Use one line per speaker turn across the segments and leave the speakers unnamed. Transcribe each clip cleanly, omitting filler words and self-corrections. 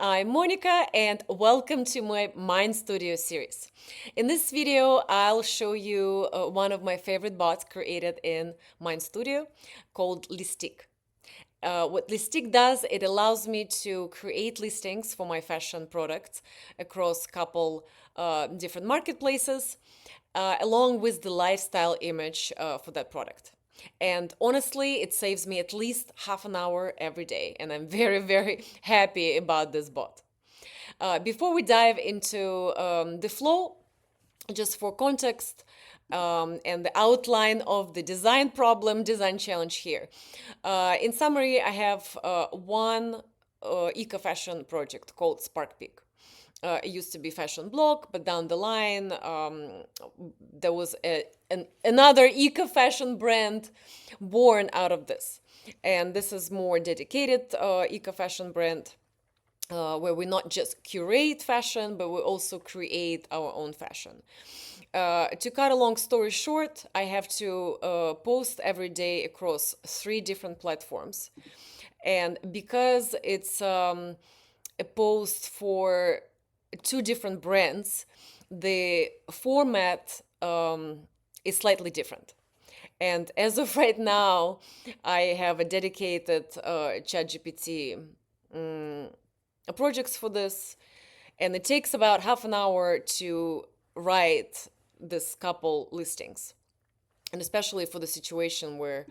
I'm Monica and welcome to my MindStudio series. In this video, I'll show you one of my favorite bots created in MindStudio called Listique. What Listique does, it allows me to create listings for my fashion products across a couple different marketplaces, along with the lifestyle image for that product. And honestly, it saves me at least half an hour every day, and I'm very, very happy about this bot. Before we dive into the flow, just for context and the outline of the design challenge here. In summary, I have one eco-fashion project called SparkPeak. It used to be fashion blog, but down the line, there was another eco-fashion brand born out of this. And this is more dedicated eco-fashion brand where we not just curate fashion, but we also create our own fashion. To cut a long story short, I have to post every day across 3 different platforms. And because it's a post for 2 different brands, the format is slightly different. And as of right now, I have a dedicated ChatGPT projects for this, and it takes about half an hour to write this couple listings, and especially for the situation where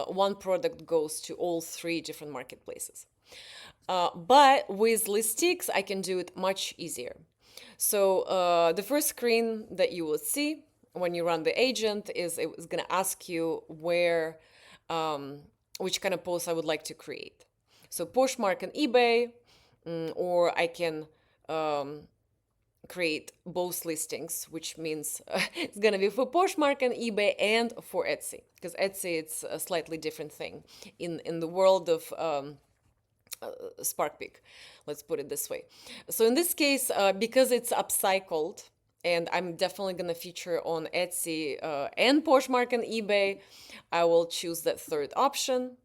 one product goes to all 3 different marketplaces. But with Listiques, I can do it much easier. So the first screen that you will see when you run the agent is it's going to ask you which kind of post I would like to create. So Poshmark and eBay, or I can create both listings, which means it's going to be for Poshmark and eBay and for Etsy, because Etsy, it's a slightly different thing in the world of SparkPeak, let's put it this way. So in this case, because it's upcycled, and I'm definitely going to feature on Etsy and Poshmark and eBay, I will choose that third option.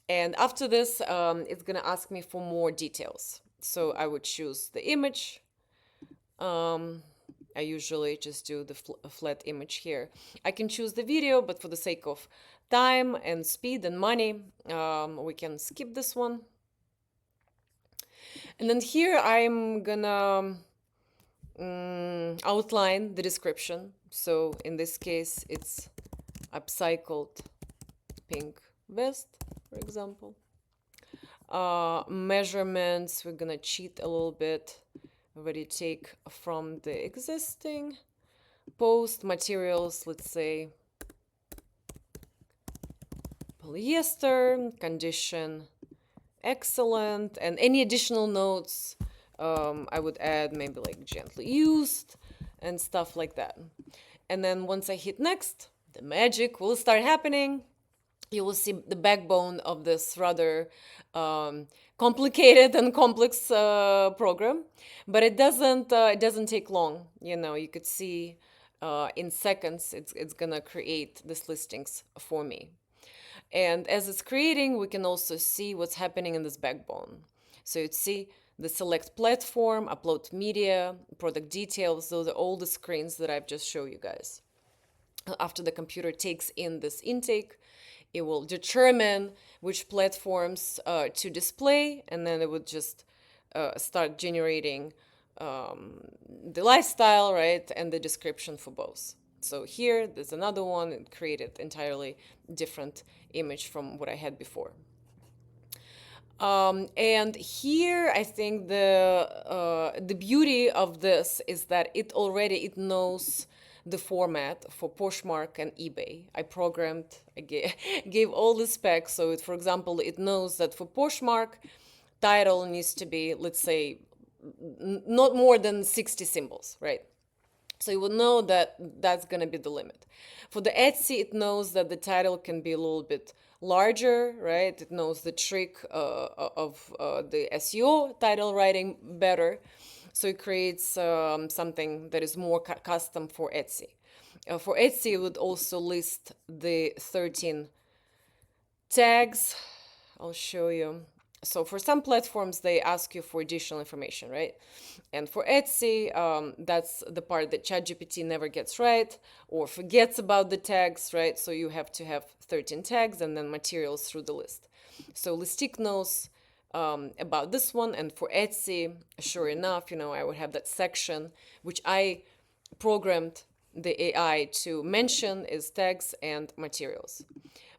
And after this, it's going to ask me for more details. So I would choose the image. I usually just do the flat image here. I can choose the video, but for the sake of time and speed and money, we can skip this one. And then here I'm gonna outline the description. So in this case, it's upcycled pink vest, for example. Measurements, we're gonna cheat a little bit. Already take from the existing post materials, let's say polyester, condition excellent, and any additional notes I would add, maybe like gently used and stuff like that. And then once I hit next, the magic will start happening. You will see the backbone of this rather complicated and complex program, but it doesn't take long. You could see in seconds it's gonna create these listings for me. And as it's creating, we can also see what's happening in this backbone. So you'd see the select platform, upload media, product details. Those are all the screens that I've just shown you guys. After the computer takes in this intake, it will determine which platforms to display, and then it would just start generating the lifestyle, right, and the description for both. So here, there's another one. It created entirely different image from what I had before. And here, I think the beauty of this is that it knows the format for Poshmark and eBay. I gave all the specs. So, for example, it knows that for Poshmark, title needs to be, let's say, not more than 60 symbols, right? So you will know that that's going to be the limit. For the Etsy, it knows that the title can be a little bit larger, right? It knows the trick of the SEO title writing better. So it creates something that is more custom for Etsy. For Etsy, it would also list the 13 tags. I'll show you. So for some platforms, they ask you for additional information, right? And for Etsy, that's the part that ChatGPT never gets right or forgets about the tags, right? So you have to have 13 tags and then materials through the list. So Listique knows about this one. And for Etsy, sure enough, I would have that section, which I programmed the AI to mention is tags and materials.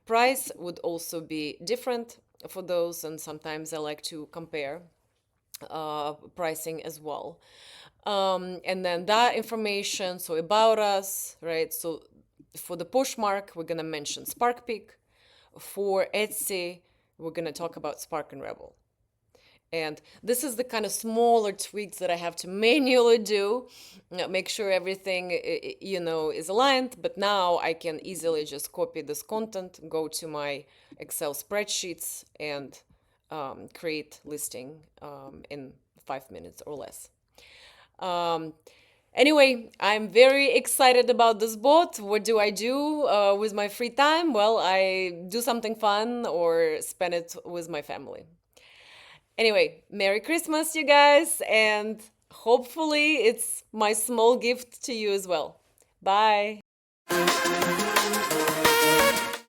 Price would also be different for those, and sometimes I like to compare pricing as well. And then that information, so about us, right? So for the Poshmark, we're gonna mention Spark Peak. For Etsy, we're gonna talk about Spark and Rebel. And this is the kind of smaller tweaks that I have to manually do, make sure everything, is aligned. But now I can easily just copy this content, go to my Excel spreadsheets, and create listing in 5 minutes or less. Um, Anyway, I'm very excited about this bot. What do I do with my free time? Well, I do something fun or spend it with my family. Anyway, Merry Christmas, you guys, and hopefully it's my small gift to you as well. Bye.